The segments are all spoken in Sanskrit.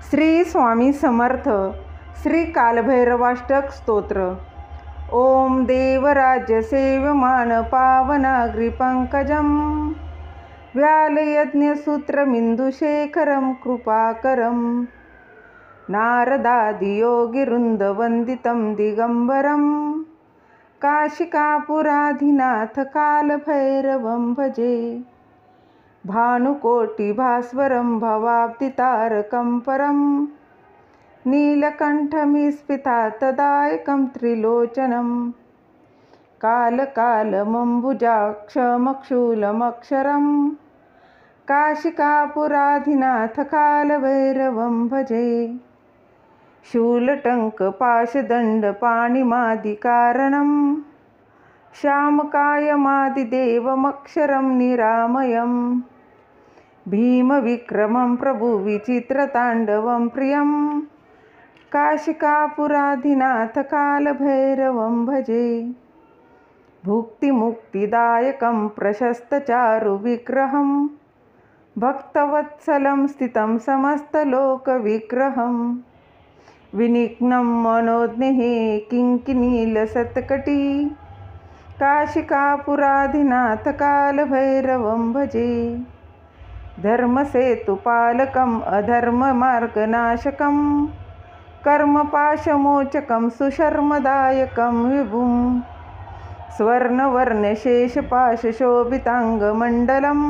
श्री स्वामी समर्थ श्री कालभैरवाष्टक स्तोत्र। ओम देवराज्य सेव्यमान पावनाग्रि पंकजं व्यालयज्ञसूत्रमिन्दुशेखरं कृपाकरं नारदादियोगिवृन्दवन्दितं दिगम्बरं काशिकापुराधिनाथ कालभैरवं भजे। भानुकोटिभास्वरं भवाब्धितारकं परं नीलकण्ठमिस्फितातदायकं त्रिलोचनं कालकालमम्बुजाक्षमक्षूलमक्षरं काशिकापुराधिनाथ कालभैरवं भजे। शूलटङ्कपाशदण्डपाणिमादिकारणं श्यामकायमादिदेवमक्षरं निरामयं भीमविक्रमं प्रभुविचित्रताण्डवं प्रियं काशिकापुराधिनाथ कालभैरवं भजे। भुक्तिमुक्तिदायकं प्रशस्तचारुविग्रहं भक्तवत्सलं स्थितं समस्तलोकविग्रहं विनिघ्नं मनोज्ञे किङ्किणीलसत्कटी काशिकापुराधिनाथ कालभैरवं भजे। धर्मसेतुपालकम् अधर्ममार्गनाशकं कर्मपाशमोचकं सुशर्मदायकं विभुं स्वर्णवर्णशेषपाशशोभिताङ्गमण्डलं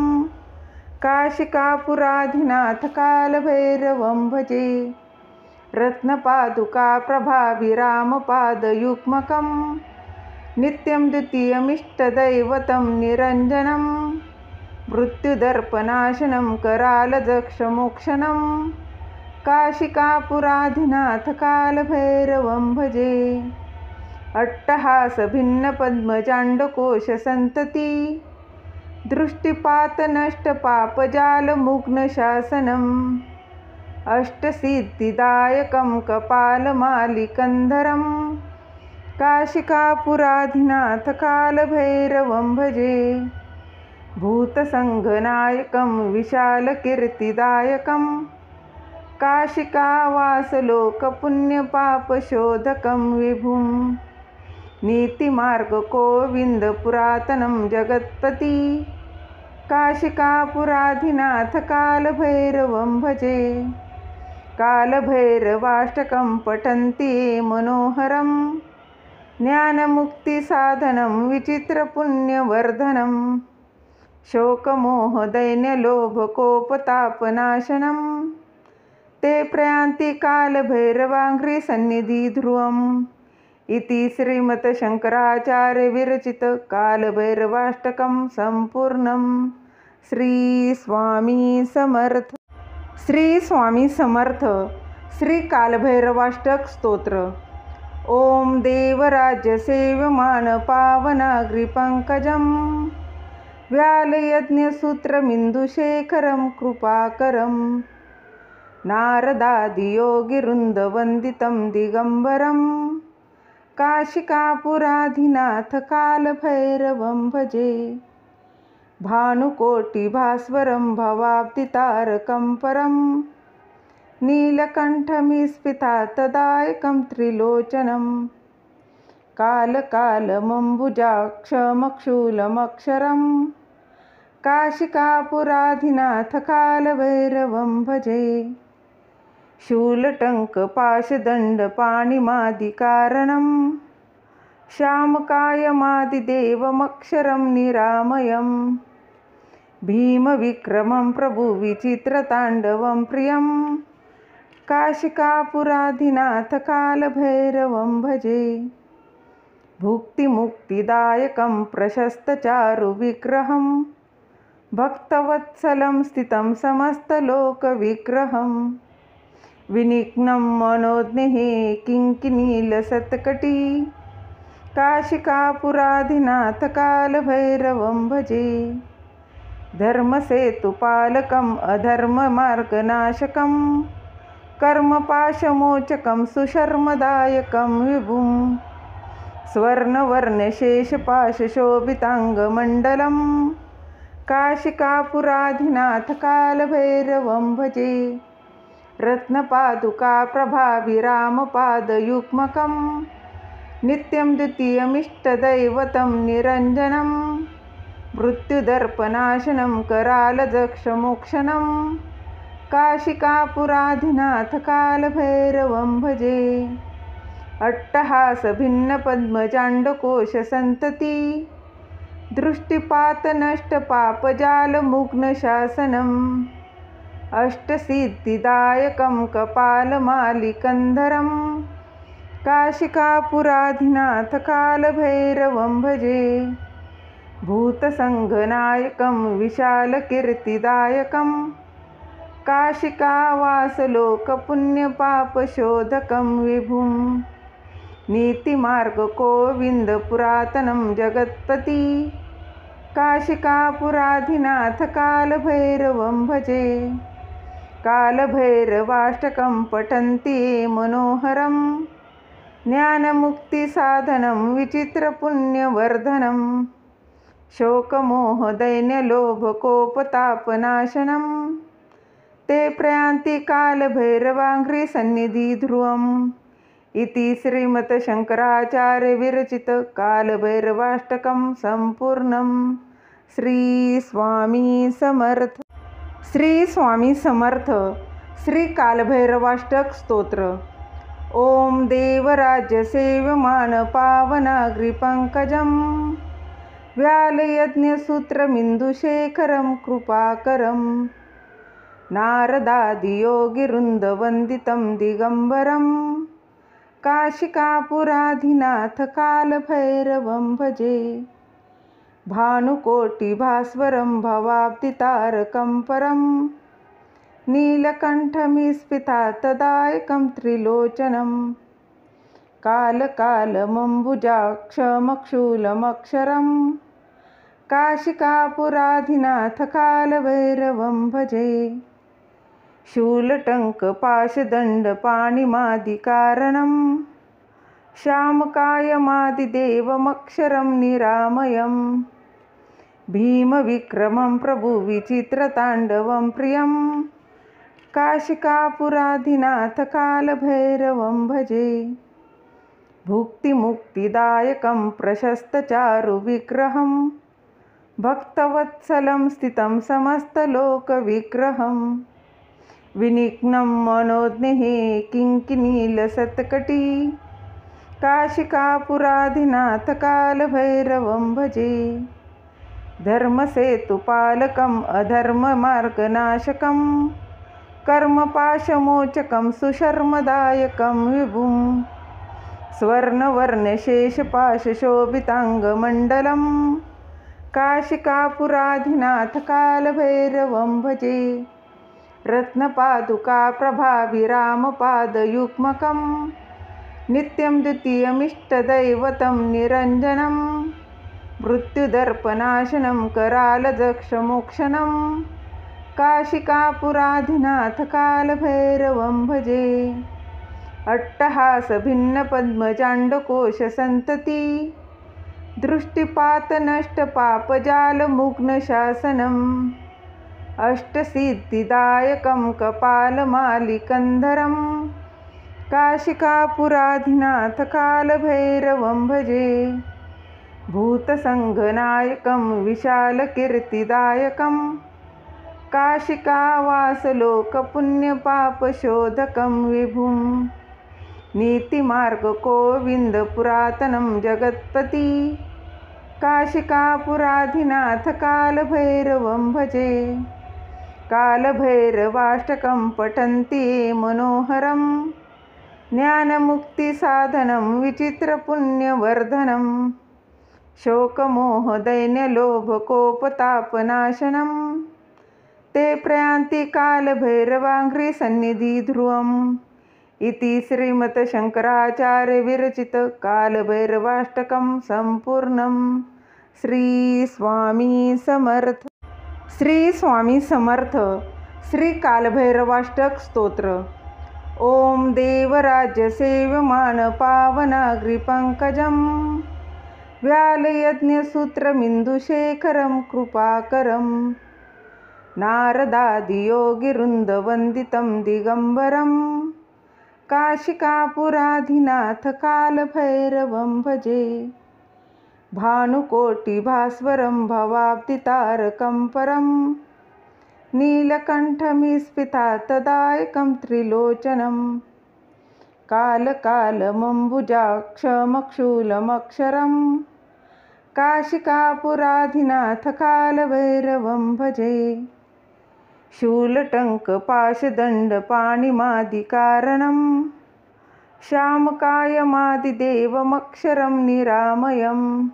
काशिकापुराधिनाथ कालभैरवं भजे। रत्नपादुकाप्रभाभिरामपादयुग्मकं नित्यं द्वितीयमिष्टदैवतं निरञ्जनं मृत्युदर्पनाशनं करालदक्षमोक्षणं काशिकापुराधिनाथ कालभैरवं भजे। अट्टहासभिन्नपद्मजाण्डकोशसन्तति दृष्टिपातनष्टपापजालमुग्नशासनम् अष्टसिद्धिदायकं कपालमालिकन्धरं काशिकापुराधिनाथ कालभैरवं भजे। भूतसङ्घनायकं विशालकीर्तिदायकं काशिकावासलोकपुण्यपापशोधकं विभुं नीतिमार्गगोविन्दपुरातनं जगत्पति काशिकापुराधिनाथ कालभैरवं भजे। कालभैरवाष्टकं पठन्ति ये मनोहरं ज्ञानमुक्तिसाधनं विचित्रपुण्यवर्धनं शोकमोहदैन्यलोभकोपतापनाशनं ते प्रयान्ति कालभैरवाङ्घ्रिसन्निधि ध्रुवम् इति श्रीमद्शङ्कराचार्यविरचित कालभैरवाष्टकं सम्पूर्णं। श्री स्वामी समर्थ। श्री स्वामी समर्थ श्री कालभैरवाष्टक स्तोत्र। ओम देवराज्य सेव्यमान पावनाग्रि पंकजं व्यालयज्ञसूत्रमिन्दुशेखरं कृपाकरं नारदादियोगिवृन्दवन्दितं दिगम्बरं काशिकापुराधिनाथ कालभैरवं भजे। भानुकोटिभास्वरं भवाब्धितारकं परं नीलकण्ठमिस्फितातदायकं त्रिलोचनं कालकालमम्बुजाक्षमक्षूलमक्षरं काशिकापुराधिनाथ कालभैरवं भजे। शूलटङ्कपाशदण्डपाणिमादिकारणं श्यामकायमादिदेवमक्षरं निरामयं भीमविक्रमं प्रभुविचित्रताण्डवं प्रियं काशिकापुराधिनाथ कालभैरवं भजे। भुक्तिमुक्तिदायकं प्रशस्तचारुविग्रहं भक्तवत्सलं स्थितं समस्तलोकविग्रहं विनिघ्नं मनोज्ञे किङ्किणीलसत्कटी काशिकापुराधिनाथ कालभैरवं भजे। धर्मसेतुपालकम् अधर्ममार्गनाशकं कर्मपाशमोचकं सुशर्मदायकं विभुं स्वर्णवर्णशेषपाशशोभिताङ्गमण्डलं काशिकापुराधिनाथ कालभैरवं भजे। रत्नपादुका प्रभाभिरामपादयुग्मकं नित्यं द्वितीयमिष्टदैवतं निरञ्जनं मृत्युदर्पनाशनं करालदक्षमोक्षणं काशिकापुराधिनाथकालभैरवं भजे। अट्टहासभिन्नपद्मजाण्डकोशसन्तति दृष्टिपातनष्टपापजालमुग्नशासनम् अष्टसिद्धिदायकं कपालमालिकन्धरं काशिकापुराधिनाथकालभैरवं भजे। भूतसङ्घनायकं विशालकीर्तिदायकं काशिकावासलोकपुण्यपापशोधकं विभुं नीतिमार्गगोविन्दपुरातनं जगत्पति काशिकापुराधिनाथकालभैरवं भजे। कालभैरवाष्टकं पठन्ति ये मनोहरं ज्ञानमुक्तिसाधनं विचित्रपुण्यवर्धनं शोकमोहदैन्यलोभकोपतापनाशनं ते प्रयान्ति कालभैरवाङ्घ्रिसन्निधि ध्रुवम् इति श्रीमत्शङ्कराचार्यविरचित कालभैरवाष्टकं सम्पूर्णं। श्री स्वामी समर्थ। श्री स्वामी समर्थ। श्री कालभैरवाष्टक स्तोत्र। ओम देवराज्यसेव्यमान पावनाग्रिपङ्कजं व्यालयज्ञसूत्रमिन्दुशेखरं कृपाकरं नारदादियोगिवृन्दवन्दितं दिगम्बरं काशिकापुराधिनाथकालभैरवं भजे। भानुकोटिभास्वरं भवाब्धितारकं परं नीलकण्ठमिस्फितातदायकं त्रिलोचनं कालकालमम्बुजाक्षमक्षूलमक्षरं काशिकापुराधिनाथकालभैरवं भजे। शूलटङ्कपाशदण्डपाणिमादिकारणं श्यामकायमादिदेवमक्षरं निरामयं भीमविक्रमं प्रभुविचित्रताण्डवं प्रियं काशिकापुराधिनाथकालभैरवं भजे। भुक्तिमुक्तिदायकं प्रशस्तचारुविग्रहं भक्तवत्सलं स्थितं समस्तलोकविग्रहं विनिघ्नं मनोज्ञे किङ्किणीलसत्कटी काशिकापुराधिनाथकालभैरवं भजे। धर्मसेतुपालकम् अधर्ममार्गनाशकं कर्मपाशमोचकं सुशर्मदायकं विभुं स्वर्णवर्णशेषपाशशोभिताङ्गमण्डलं काशिकापुराधिनाथकालभैरवं भजे। रत्नपादुका प्रभाभिरामपादयुग्मकं नित्यं द्वितीयमिष्टदैवतं निरञ्जनं मृत्युदर्पनाशनं करालदक्षमोक्षणं काशिकापुराधिनाथकालभैरवं भजे। अट्टहासभिन्नपद्मजाण्डकोशसन्तति दृष्टिपातनष्टपापजालमुग्नशासनम् अष्टसिद्धिदायकं कपालमालिकन्धरं काशिकापुराधिनाथकालभैरवं भजे। भूतसङ्घनायकं विशालकीर्तिदायकं काशिकावासलोकपुण्यपापशोधकं विभुं नीतिमार्गगोविन्दपुरातनं जगत्पति काशिकापुराधिनाथकालभैरवं भजे। कालभैरवाष्टकं पठन्ति ये मनोहरं ज्ञानमुक्तिसाधनं विचित्रपुण्यवर्धनं शोकमोहदैन्यलोभकोपतापनाशनं ते प्रयान्ति कालभैरवाङ्घ्रिसन्निधि ध्रुवम् इति श्रीमत्शङ्कराचार्यविरचित कालभैरवाष्टकं सम्पूर्णं। श्री स्वामी समर्थ। श्री स्वामी समर्थ। श्री कालभैरवाष्टक स्तोत्र। ओम देवराज्यसेव्यमान पावनाग्रिपङ्कजं व्यालयज्ञसूत्रमिन्दुशेखरं कृपाकरं नारदादियोगिवृन्दवन्दितं दिगम्बरं काशिकापुराधिनाथ कालभैरवं भजे। भानुकोटिभास्वरं भवाब्धितारकं परं नीलकण्ठमिस्फितातदायकं त्रिलोचनं कालकालमम्बुजाक्षमक्षूलमक्षरं काशिकापुराधिनाथ कालभैरवं भजे। शूलटङ्कपाशदण्डपाणिमादिकारणं श्यामकायमादिदेवमक्षरं निरामयं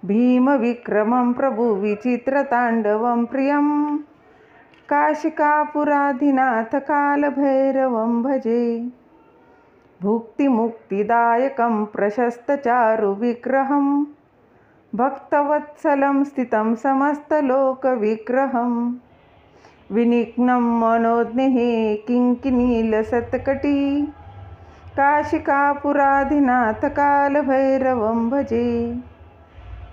भीमविक्रमं प्रभुविचित्रताण्डवं प्रियं काशिकापुराधिनाथ कालभैरवं भजे। भुक्तिमुक्तिदायकं प्रशस्तचारुविग्रहं भक्तवत्सलं स्थितं समस्तलोकविग्रहं विनिघ्नं मनोज्ञे किङ्किणीलसत्कटी काशिकापुराधिनाथ कालभैरवं भजे।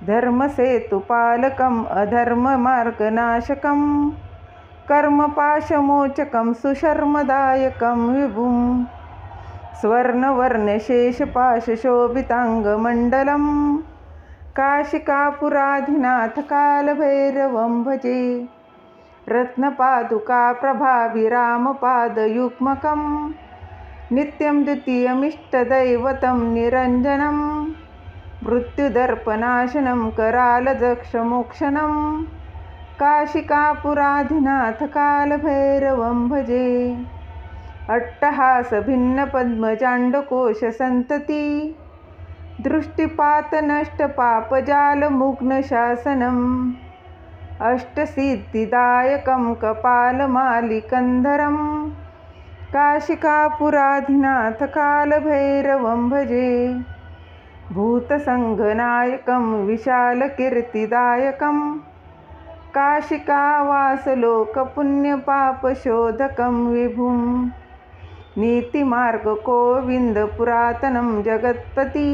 धर्मसेतुपालकम् अधर्ममार्गनाशकं कर्मपाशमोचकं सुशर्मदायकं विभुं स्वर्णवर्णशेषपाशशोभिताङ्गमण्डलं काशिकापुराधिनाथ कालभैरवं भजे। रत्नपादुकाप्रभाविरामपादयुग्मकं नित्यं द्वितीयमिष्टदैवतं निरञ्जनं मृत्युदर्पनाशनं करालदक्षमोक्षणं काशिकापुराधिनाथ कालभैरवं भजे। अट्टहासभिन्नपद्मजाण्डकोशसन्तति दृष्टिपातनष्टपापजालमुग्नशासनम् अष्टसिद्धिदायकं कपालमालिकन्धरं काशिकापुराधिनाथ कालभैरवं भजे। भूतसङ्घनायकं विशालकीर्तिदायकं काशिकावासलोकपुण्यपापशोधकं विभुं नीतिमार्गगोविन्दपुरातनं जगत्पति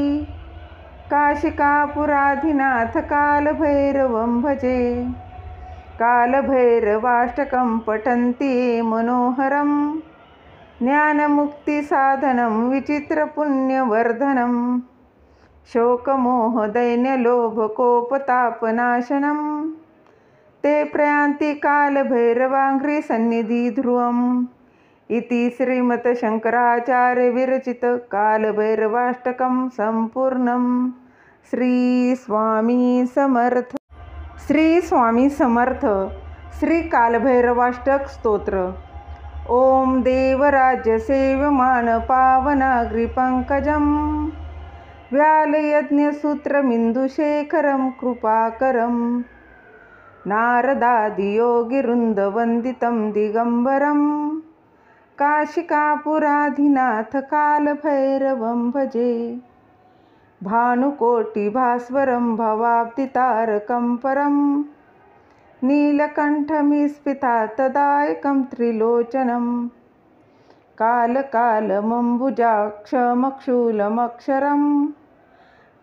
काशिकापुराधिनाथ कालभैरवं भजे। कालभैरवाष्टकं पठन्ति ये मनोहरं ज्ञानमुक्तिसाधनं विचित्रपुण्यवर्धनं शोकमोहदैन्यलोभकोपतापनाशनं ते प्रयान्ति कालभैरवाङ्घ्रिसन्निधिध्रुवम् इति श्रीमद्शङ्कराचार्यविरचित कालभैरवाष्टकं सम्पूर्णं। श्री स्वामी समर्थ। श्री स्वामी समर्थ। श्री कालभैरवाष्टक स्तोत्र। ओम देवराज्यसेव्यमान पावनाग्रिपङ्कजं व्यालयज्ञसूत्रमिन्दुशेखरं कृपाकरं नारदादियोगिवृन्दवन्दितं दिगम्बरं काशिकापुराधिनाथ कालभैरवं भजे। भानुकोटिभास्वरं भवाब्धितारकं परं नीलकण्ठमिस्फितातदायकं त्रिलोचनं कालकालमम्बुजाक्षमक्षूलमक्षरं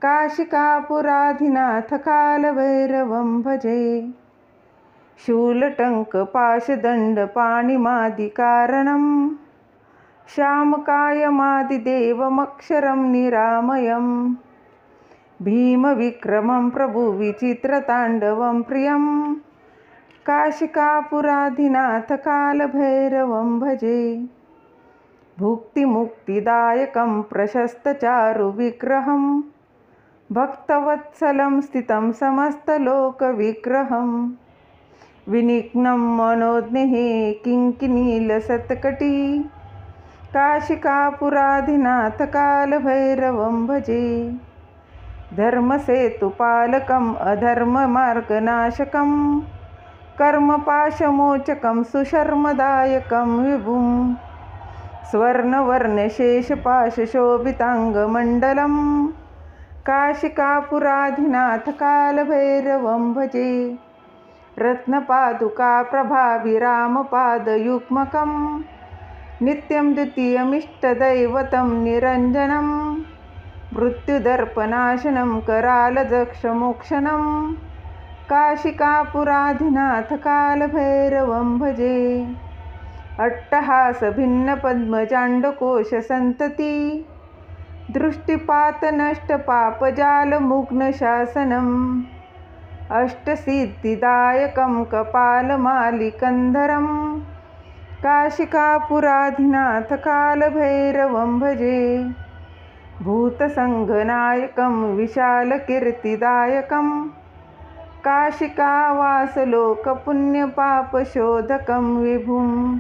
काशिकापुराधिनाथ कालभैरवं भजे। शूलटङ्कपाशदण्डपाणिमादिकारणं श्यामकायमादिदेवमक्षरं निरामयं भीमविक्रमं प्रभुविचित्रताण्डवं प्रियं काशिकापुराधिनाथ कालभैरवं भजे। भुक्तिमुक्तिदायकं प्रशस्तचारुविग्रहं भक्तवत्सलं स्थितं समस्तलोकविग्रहं विनिघ्नं मनोज्ञे किङ्किणीलसत्कटी काशिकापुराधिनाथ कालभैरवं भजे। धर्मसेतुपालकम् अधर्ममार्गनाशकं कर्मपाशमोचकं सुशर्मदायकं विभुं स्वर्णवर्णशेषपाशशोभिताङ्गमण्डलं काशिकापुराधिनाथ कालभैरवं भजे। रत्नपादुकाप्रभाविरामपादयुग्मकं नित्यं द्वितीयमिष्टदैवतं निरञ्जनं मृत्युदर्पनाशनं करालदक्षमोक्षणं काशिकापुराधिनाथ कालभैरवं भजे। अट्टहास भिन्न पद्मजाण्डकोश संतति दृष्टिपात नष्ट पापजालमुग्न शासनम् अष्टसिद्धिदायकं कपालमालिकन्धरं काशिकापुराधिनाथ कालभैरवं भजे। भूतसङ्घनायकं विशालकीर्तिदायकं काशिकावासलोकपुण्यपापशोधकं विभुं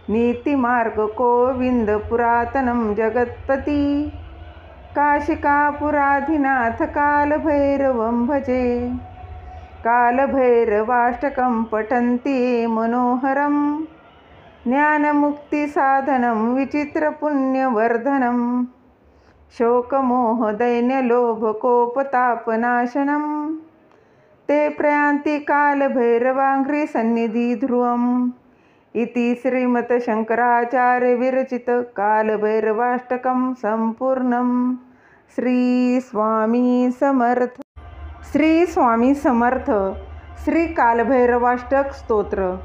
नीतिमार्गगोविन्दपुरातनं जगत्पति काशिकापुराधिनाथ कालभैरवं भजे। कालभैरवाष्टकं पठन्ति ये मनोहरं ज्ञानमुक्तिसाधनं विचित्रपुण्यवर्धनं शोकमोहदैन्यलोभकोपतापनाशनं ते प्रयान्ति कालभैरवाङ्घ्रिसन्निधि ध्रुवम् इति श्रीमद्शङ्कराचार्यविरचित कालभैरवाष्टकं सम्पूर्णम्। श्री स्वामी समर्थ। श्री स्वामी समर्थ। श्री कालभैरवाष्टक स्तोत्र।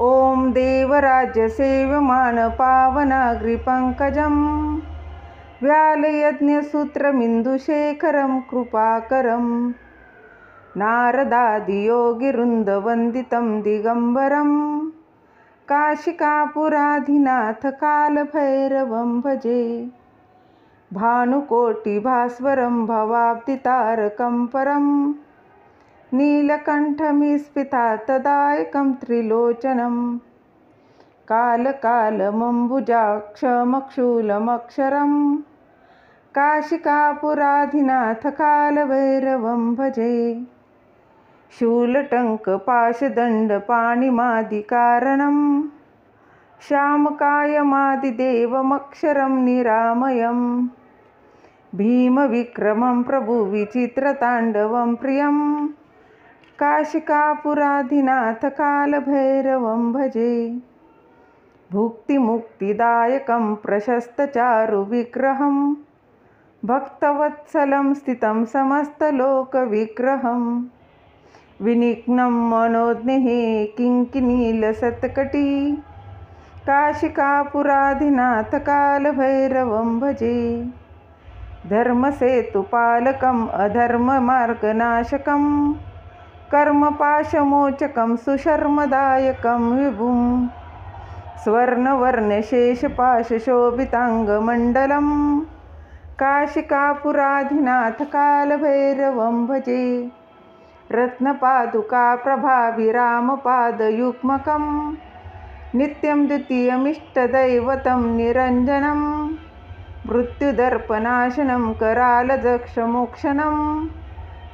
ओम देवराज्यसेव्यमान पावनाग्रिपङ्कजं व्यालयज्ञसूत्रमिन्दुशेखरं कृपाकरं नारदादियोगिवृन्दवन्दितं दिगम्बरं काशिकापुराधिनाथ कालभैरवं भजे। भानुकोटिभास्वरं भवाब्धितारकं परं नीलकण्ठमिस्फितातदायकं त्रिलोचनं कालकालमम्बुजाक्षमक्षूलमक्षरं काशिकापुराधिनाथ कालभैरवं भजे। शूलटङ्कपाशदण्डपाणिमादिकारणं श्यामकायमादिदेवमक्षरं निरामयं भीमविक्रमं प्रभुविचित्रताण्डवं प्रियं काशिकापुराधिनाथ कालभैरवं भजे। भुक्तिमुक्तिदायकं प्रशस्तचारुविग्रहं भक्तवत्सलं स्थितं समस्तलोकविग्रहं विनिघ्नं मनोज्ञः किङ्किणीलसत्कटी काशिकापुराधिनाथ कालभैरवं भजे। धर्मसेतुपालकम् अधर्ममार्गनाशकं कर्मपाशमोचकं सुशर्मदायकं विभुं स्वर्णवर्णशेषपाशशोभिताङ्गमण्डलं काशिकापुराधिनाथ कालभैरवं भजे। रत्नपादुकाप्रभाभिरामपादयुग्मकं नित्यं द्वितीयमिष्टदैवतं निरञ्जनं मृत्युदर्पनाशनं करालदक्षमोक्षणं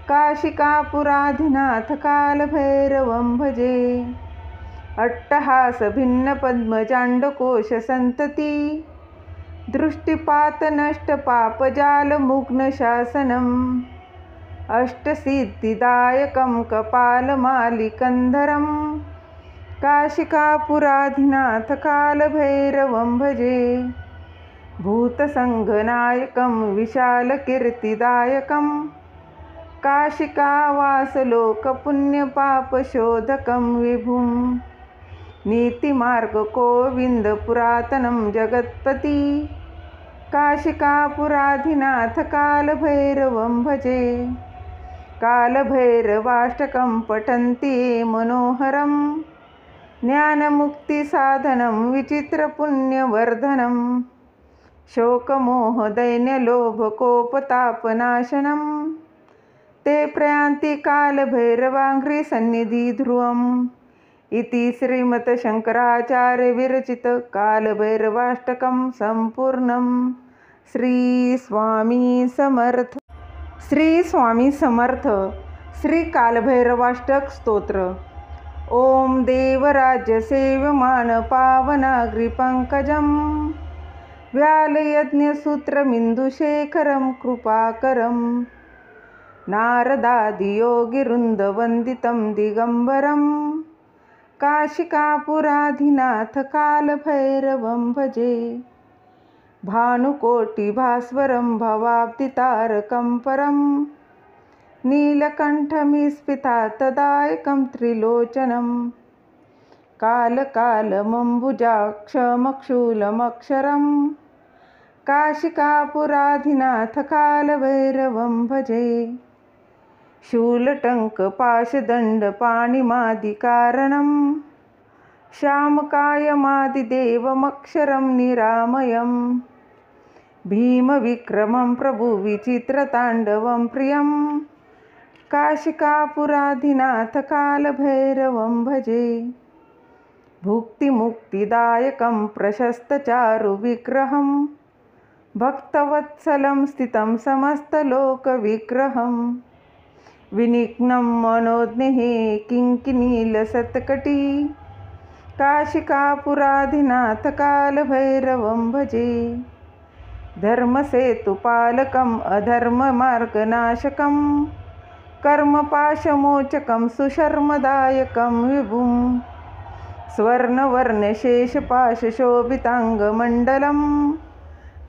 काशिकापुराधिनाथ कालभैरवं भजे। अट्टहास भिन्न पद्मजाण्डकोश संतति दृष्टिपात नष्ट पापजालमुग्न शासनम् अष्टसिद्धिदायकं कपालमालिकन्धरं काशिकापुराधिनाथ कालभैरवं भजे। भूतसङ्घनायकं विशालकीर्तिदायकं काशिकावासलोकपुण्यपापशोधकं विभुं नीतिमार्गगोविन्दपुरातनं जगत्पति काशिकापुराधिनाथ कालभैरवं भजे। कालभैरवाष्टकं पठन्ति ये मनोहरं ज्ञानमुक्तिसाधनं विचित्रपुण्यवर्धनं शोकमोहदैन्यलोभकोपतापनाशनं ते प्रयान्ति कालभैरवाङ्घ्रिसन्निधि ध्रुवम् इति श्रीमद्शङ्कराचार्यविरचित कालभैरवाष्टकं सम्पूर्णम्। श्री स्वामी समर्थ। श्री स्वामी समर्थ। श्री कालभैरवाष्टक स्तोत्र। ओम देवराज्यसेव्यमान पावनाग्रिपङ्कजं व्यालयज्ञसूत्रमिन्दुशेखरं कृपाकरं नारदादियोगिवृन्दवन्दितं दिगम्बरं काशिकापुराधिनाथ कालभैरवं भजे। भानुकोटिभास्वरं भवाब्धितारकं परं नीलकण्ठमिस्फितातदायकं त्रिलोचनं कालकालमम्बुजाक्षमक्षूलमक्षरं काशिकापुराधिनाथ कालभैरवं भजे। शूलटङ्कपाशदण्डपाणिमादिकारणं श्यामकायमादिदेवमक्षरं निरामयं भीमविक्रमं प्रभुविचित्रताण्डवं प्रियं काशिकापुराधिनाथ कालभैरवं भजे। भुक्तिमुक्तिदायकं प्रशस्तचारुविग्रहं भक्तवत्सलं स्थितं समस्तलोकविग्रहं विनिघ्नं मनोज्ञे किङ्किणीलसत्कटी काशिकापुराधिनाथ कालभैरवं भजे। धर्मसेतुपालकम् अधर्ममार्गनाशकं कर्मपाशमोचकं सुशर्मदायकं विभुं स्वर्णवर्णशेषपाशशोभिताङ्गमण्डलं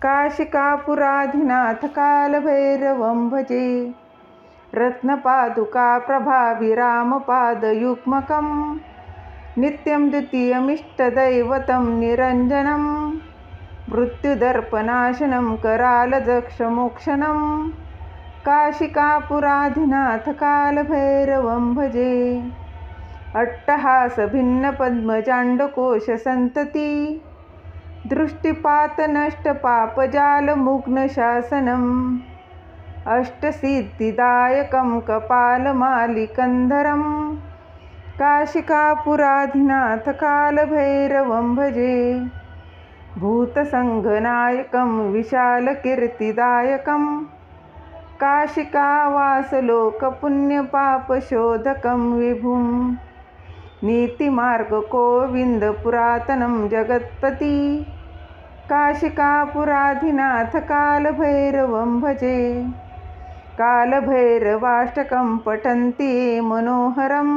काशिकापुराधिनाथ कालभैरवं भजे। रत्नपादुकाप्रभाभिरामपादयुग्मकं नित्यं द्वितीयमिष्टदैवतं निरञ्जनं मृत्युदर्पनाशनं करालदक्षमोक्षणं काशिकापुराधिनाथ कालभैरवं भजे। अट्टहासभिन्नपद्मजाण्डकोशसन्तति दृष्टिपातनष्टपापजालमुग्नशासनम् अष्टसिद्धिदायकं कपालमालिकन्धरं काशिकापुराधिनाथ कालभैरवं भजे। भूतसङ्घनायकं विशालकीर्तिदायकं काशिकावासलोकपुण्यपापशोधकं विभुं नीतिमार्गगोविन्दपुरातनं जगत्पति काशिकापुराधिनाथ कालभैरवं भजे। कालभैरवाष्टकं पठन्ति ये मनोहरं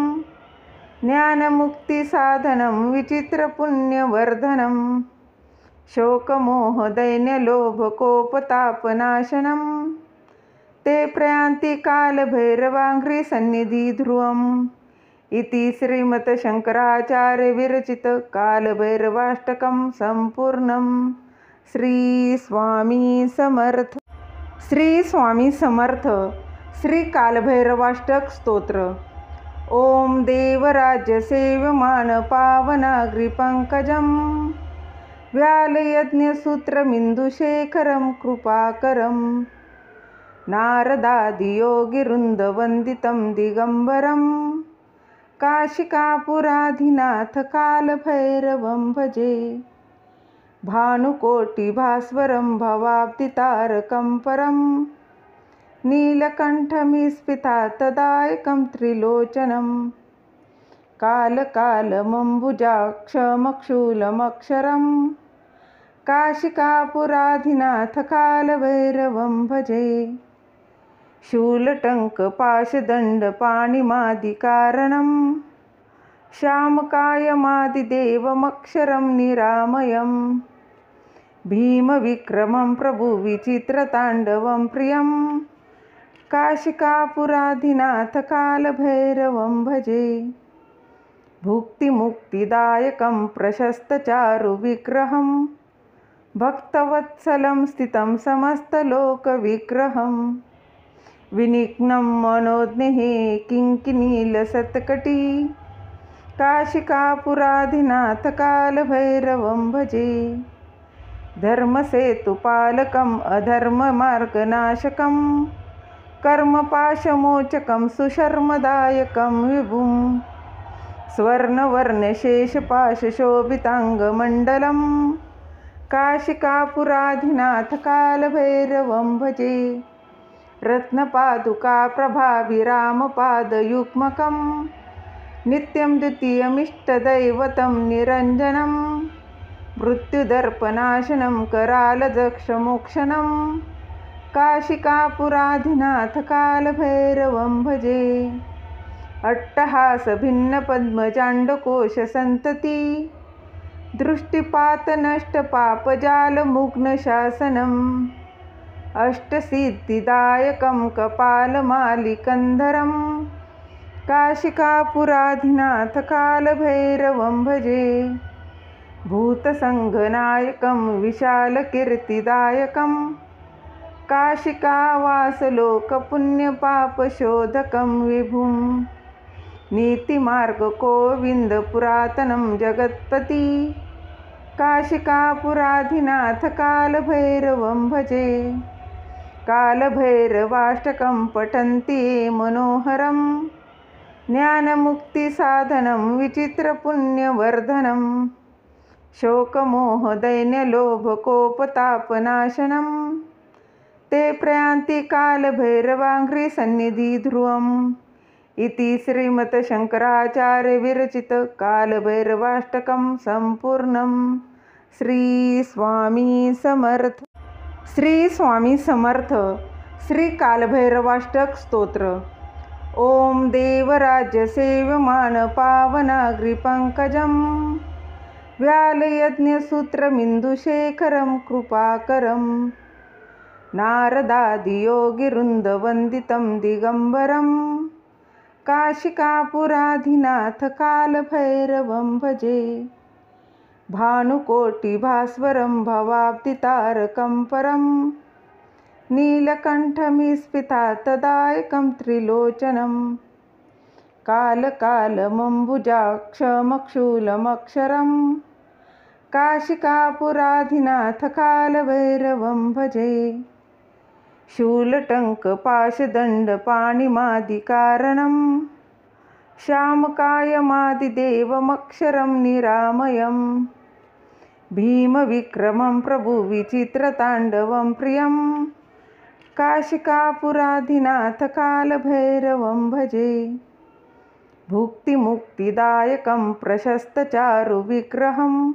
ज्ञानमुक्तिसाधनं विचित्रपुण्यवर्धनं शोकमोहदैन्यलोभकोपतापनाशनं ते प्रयान्ति कालभैरवाङ्घ्रिसन्निधिध्रुवम् इति श्रीमद्शङ्कराचार्यविरचित कालभैरवाष्टकं सम्पूर्णं। श्री स्वामी समर्थ। श्री स्वामी समर्थ। श्री कालभैरवाष्टक स्तोत्र। ओम देवराज्यसेव्यमानपावनाग्रिपङ्कजं व्यालयज्ञसूत्रमिन्दुशेखरं कृपाकरं नारदादियोगिवृन्दवन्दितं दिगम्बरं काशिकापुराधिनाथ कालभैरवं भजे। भानुकोटिभास्वरं भवाब्धितारकं परं नीलकण्ठमिस्फितातदायकं त्रिलोचनं कालकालमम्बुजाक्षमक्षूलमक्षरं काशिकापुराधिनाथ कालभैरवं भजे। शूलटङ्कपाशदण्डपाणिमादिकारणं श्यामकायमादिदेवमक्षरं निरामयं भीमविक्रमं प्रभुविचित्रताण्डवं प्रियं काशिकापुराधिनाथ कालभैरवं भजे। भुक्तिमुक्तिदायकं प्रशस्तचारुविग्रहं भक्तवत्सलं स्थितं समस्तलोकविग्रहं विनिघ्नं मनोज्ञे किङ्किणीलसत्कटी काशिकापुराधिनाथ कालभैरवं भजे। धर्मसेतुपालकम् अधर्ममार्गनाशकं कर्मपाशमोचकं सुशर्मदायकं विभुं स्वर्णवर्णशेषपाशशोभिताङ्गमण्डलं काशिकापुराधिनाथ कालभैरवं भजे। रत्नपादुकाप्रभाभिरामपादयुग्मकं नित्यं द्वितीयमिष्टदैवतं निरञ्जनं मृत्युदर्पनाशनं करालदक्षमोक्षणं काशिकापुराधिनाथ कालभैरवं भजे। अट्टहासभिन्नपद्मजाण्डकोशसन्तति दृष्टिपातनष्टपापजालमुग्नशासनम् अष्टसिद्धिदायकं कपालमालिकन्धरं काशिकापुराधिनाथ कालभैरवं भजे। भूतसङ्घनायकं विशालकीर्तिदायकं काशिकावासलोकपुण्यपापशोधकं विभुं। नीतिमार्गगोविन्दपुरातनं जगत्पति काशिकापुराधिनाथ कालभैरवं भजे। कालभैरवाष्टकं पठन्ति ये मनोहरं ज्ञानमुक्तिसाधनं विचित्रपुण्यवर्धनं। शोकमोहदैन्यलोभकोपतापनाशनं ते प्रयान्ति कालभैरवाङ्घ्रिसन्निधि ध्रुवम्। इति श्रीमद्शङ्कराचार्यविरचित कालभैरवाष्टकं सम्पूर्णम्। श्री स्वामी समर्थ। श्री स्वामी समर्थ। श्री कालभैरवाष्टक स्तोत्र। ओम देवराज्यसेव्यमान पावनाग्रिपङ्कजं व्यालयज्ञसूत्रमिन्दुशेखरं कृपाकरं नारदादियोगिवृन्दवन्दितं दिगम्बरं काशिकापुराधिनाथ कालभैरवं भजे। भानुकोटिभास्वरं भवाब्धितारकं परं नीलकण्ठमिस्फितातदायकं त्रिलोचनं कालकालमम्बुजाक्षमक्षूलमक्षरं काशिकापुराधिनाथ कालभैरवं भजे। शूलटङ्कपाशदण्डपाणिमादिकारणं श्यामकायमादिदेवमक्षरं निरामयं भीमविक्रमं प्रभुविचित्रताण्डवं प्रियं काशिकापुराधिनाथ कालभैरवं भजे। भुक्तिमुक्तिदायकं प्रशस्तचारुविग्रहं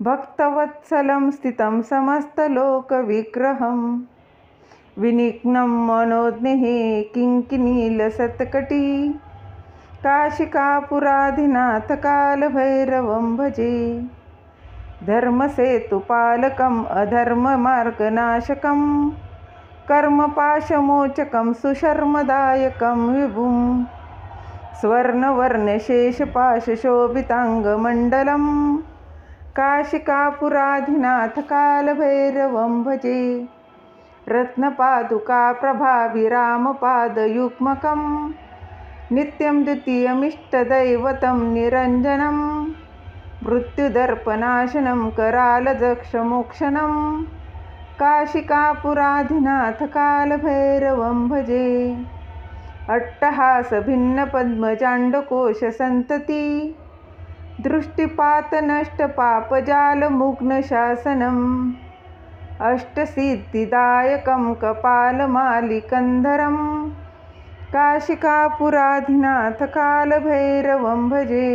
भक्तवत्सलं स्थितं समस्तलोकविग्रहं विनिघ्नं मनोज्ञे किङ्किणीलसत्कटी काशिकापुराधिनाथ कालभैरवं भजे। धर्मसेतुपालकम् अधर्ममार्गनाशकं कर्मपाशमोचकं सुशर्मदायकं विभुं स्वर्णवर्णशेषपाशशोभिताङ्गमण्डलं काशिकापुराधिनाथ कालभैरवं भजे। रत्नपादुकाप्रभाविरामपादयुग्मकं नित्यं द्वितीयमिष्टदैवतं निरञ्जनं मृत्युदर्पनाशनं करालदक्षमोक्षणं काशिकापुराधिनाथ कालभैरवं भजे। अट्टहासभिन्नपद्मजाण्डकोशसन्तति दृष्टिपातनष्टपापजालमुग्नशासनम् अष्टसिद्धिदायकं कपालमालिकन्धरं काशिकापुराधिनाथ कालभैरवं भजे।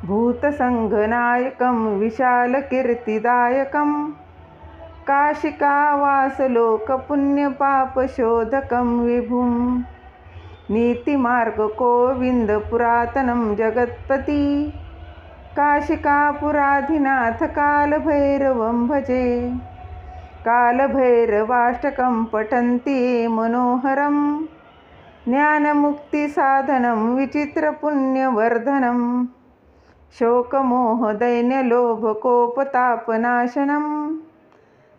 भूतसङ्घनायकं विशालकीर्तिदायकं काशिकावासलोकपुण्यपापशोधकं विभुं। नीतिमार्गगोविन्दपुरातनं जगत्पति काशिकापुराधिनाथ कालभैरवं भजे। कालभैरवाष्टकं पठन्ति ये मनोहरं ज्ञानमुक्तिसाधनं विचित्रपुण्यवर्धनं। शोकमोहदैन्यलोभकोपतापनाशनं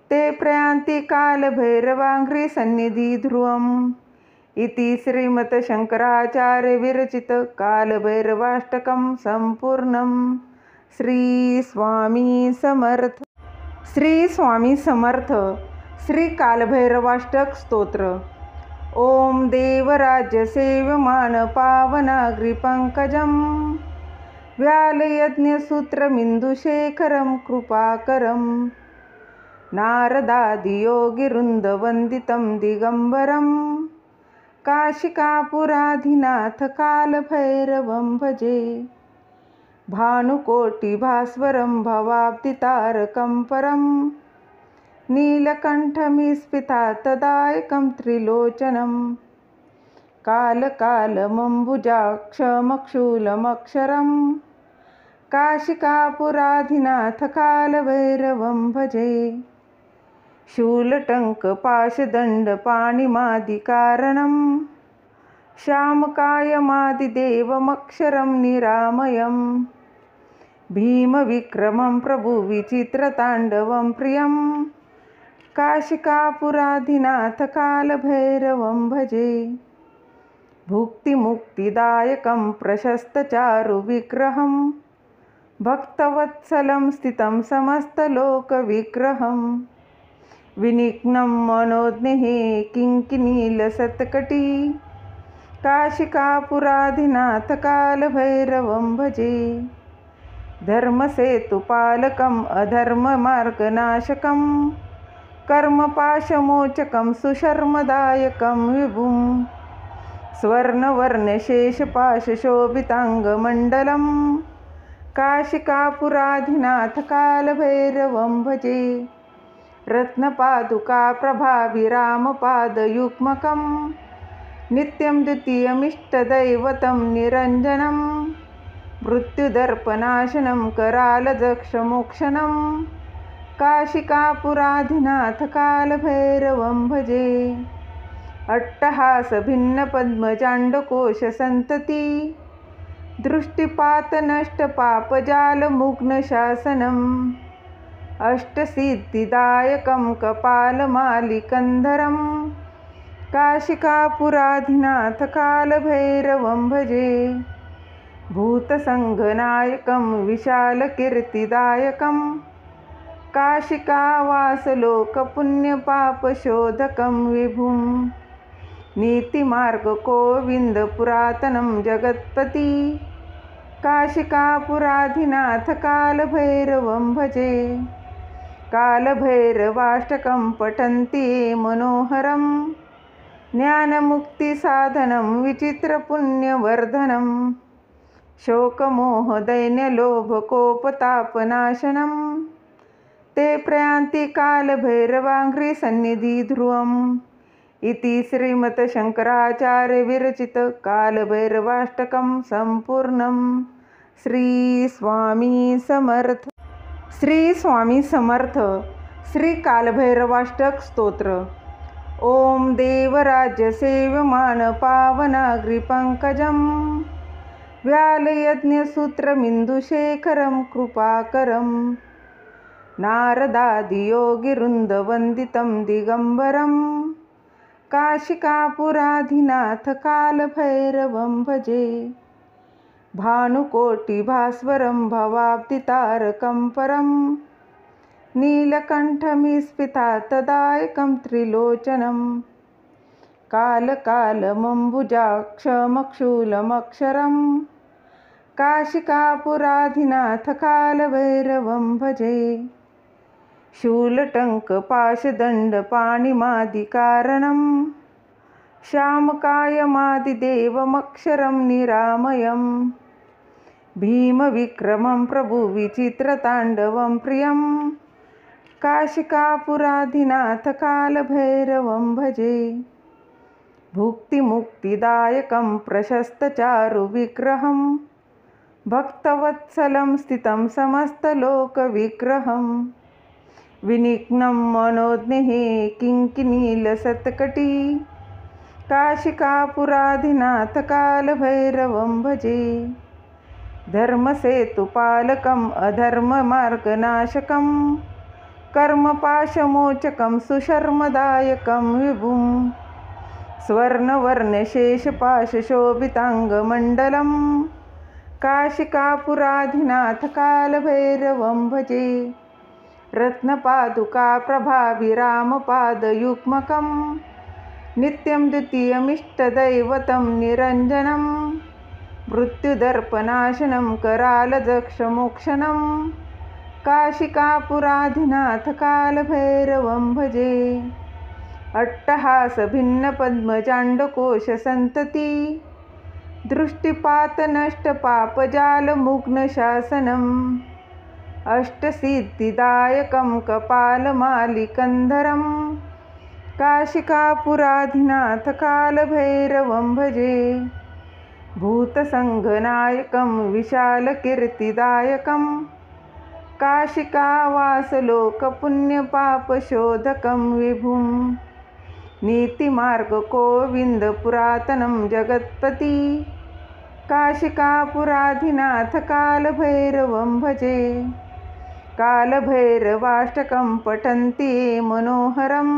ते प्रयान्ति कालभैरवाङ्घ्रिसन्निधि ध्रुवम्। इति श्रीमद्शङ्कराचार्यविरचित कालभैरवाष्टकं सम्पूर्णम्। श्री स्वामी समर्थ। श्री स्वामी समर्थ। श्री कालभैरवाष्टक स्तोत्र। ओम देवराज्यसेव्यमान पावनाग्रिपङ्कजं व्यालयज्ञसूत्रमिन्दुशेखरं कृपाकरं नारदादियोगिवृन्दवन्दितं दिगम्बरं काशिकापुराधिनाथ कालभैरवं भजे। भानुकोटिभास्वरं भवाब्धितारकं परं नीलकण्ठमिस्फितातदायकं त्रिलोचनं कालकालमम्बुजाक्षमक्षूलमक्षरं काशिकापुराधिनाथ कालभैरवं भजे। शूलटङ्कपाशदण्डपाणिमादिकारणं श्यामकायमादिदेवमक्षरं निरामयं भीमविक्रमं प्रभुविचित्रताण्डवं प्रियं काशिकापुराधिनाथकालभैरवं भजे। भुक्तिमुक्तिदायकं प्रशस्तचारुविग्रहं भक्तवत्सलं स्थितं समस्तलोकविग्रहं विनिघ्नं मनोज्ञे किङ्किणीलसत्कटी काशिकापुराधिनाथकालभैरवं भजे। धर्मसेतुपालकम् अधर्ममार्गनाशकं कर्मपाशमोचकं सुशर्मदायकं विभुं स्वर्णवर्णशेषपाशशोभिताङ्गमण्डलं काशिकापुराधिनाथकालभैरवं भजे। रत्नपादुकाप्रभाभिरामपादयुग्मकं नित्यं द्वितीयमिष्टदैवतं निरञ्जनं मृत्युदर्पनाशनं करालदक्षमोक्षणं काशिकापुराधिनाथकालभैरवं भजे। अट्टहासभिन्नपद्मजाण्डकोशसन्तती दृष्टिपातनष्टपापजालमुग्नशासनम् अष्टसिद्धिदायकं कपालमालिकन्धरं काशिकापुराधिनाथकालभैरवं भजे। भूतसङ्घनायकं विशालकीर्तिदायकं काशिकावासलोकपुण्यपापशोधकं विभुं नीतिमार्गगोविन्दपुरातनं जगत्पति काशिकापुराधिनाथकालभैरवं भजे। कालभैरवाष्टकं पठन्ति ये मनोहरं ज्ञानमुक्तिसाधनं विचित्रपुण्यवर्धनं शोकमोहदैन्यलोभकोपतापनाशनं ते प्रयान्ति कालभैरवाङ्घ्रिसन्निधिध्रुवम् इति श्रीमतशङ्कराचार्यविरचितकालभैरवाष्टकं सम्पूर्णं। श्री स्वामी समर्थ। श्री स्वामी समर्थ। श्री कालभैरवाष्टक स्तोत्र। ओम देवराज्यसेव्यमानपावनाग्रिपङ्कजं व्यालयज्ञसूत्रमिन्दुशेखरं कृपाकरं नारदादियोगिवृन्दवन्दितं दिगम्बरं काशिकापुराधिनाथकालभैरवं भजे। भानुकोटिभास्वरं भवाब्धितारकं परं नीलकण्ठमिस्फितातदायकं त्रिलोचनं कालकालमम्बुजाक्षमक्षूलमक्षरं काशिकापुराधिनाथकालभैरवं भजे। शूलटङ्कपाशदण्डपाणिमादिकारणं श्यामकायमादिदेवमक्षरं निरामयं भीमविक्रमं प्रभुविचित्रताण्डवं प्रियं काशिकापुराधिनाथकालभैरवं भजे। भुक्तिमुक्तिदायकं प्रशस्तचारुविग्रहं भक्तवत्सलं स्थितं समस्तलोकविग्रहं विनिघ्नं मनोज्ञे किङ्किणीलसत्कटी काशिकापुराधिनाथकालभैरवं भजे। धर्मसेतुपालकम् अधर्ममार्गनाशकं कर्मपाशमोचकं सुशर्मदायकं विभुं स्वर्णवर्णशेषपाशशोभिताङ्गमण्डलं काशिकापुराधिनाथकालभैरवं भजे। रत्नपादुकाप्रभाभिरामपादयुग्मकं नित्यं द्वितीयमिष्टदैवतं निरञ्जनं मृत्युदर्पनाशनं करालदक्षमोक्षणं काशिकापुराधिनाथकालभैरवं भजे। अट्टहासभिन्नपद्मजाण्डकोशसन्तती दृष्टिपातनष्टपापजालमुग्नशासनम् अष्टसिद्धिदायकं कपालमालिकन्धरं काशिकापुराधिनाथकालभैरवं भजे। भूतसङ्घनायकं विशालकीर्तिदायकं काशिकावासलोकपुण्यपापशोधकं विभुं नीतिमार्गकोविन्द पुरातनं जगत्पति काशिकापुराधिनाथ कालभैरवं भजे। कालभैरवाष्टकं पठन्ति ये मनोहरं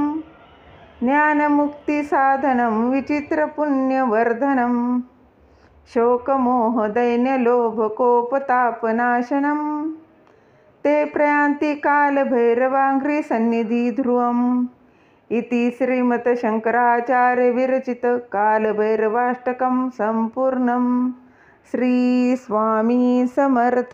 ज्ञानमुक्तिसाधनं विचित्रपुण्यवर्धनं शोकमोहदैन्यलोभकोपतापनाशनं ते प्रयान्ति कालभैरवाङ्घ्रिसन्निधि ध्रुवम् इति श्रीमद्शङ्कराचार्यविरचित कालभैरवाष्टकं सम्पूर्णम्। श्री स्वामी समर्थ।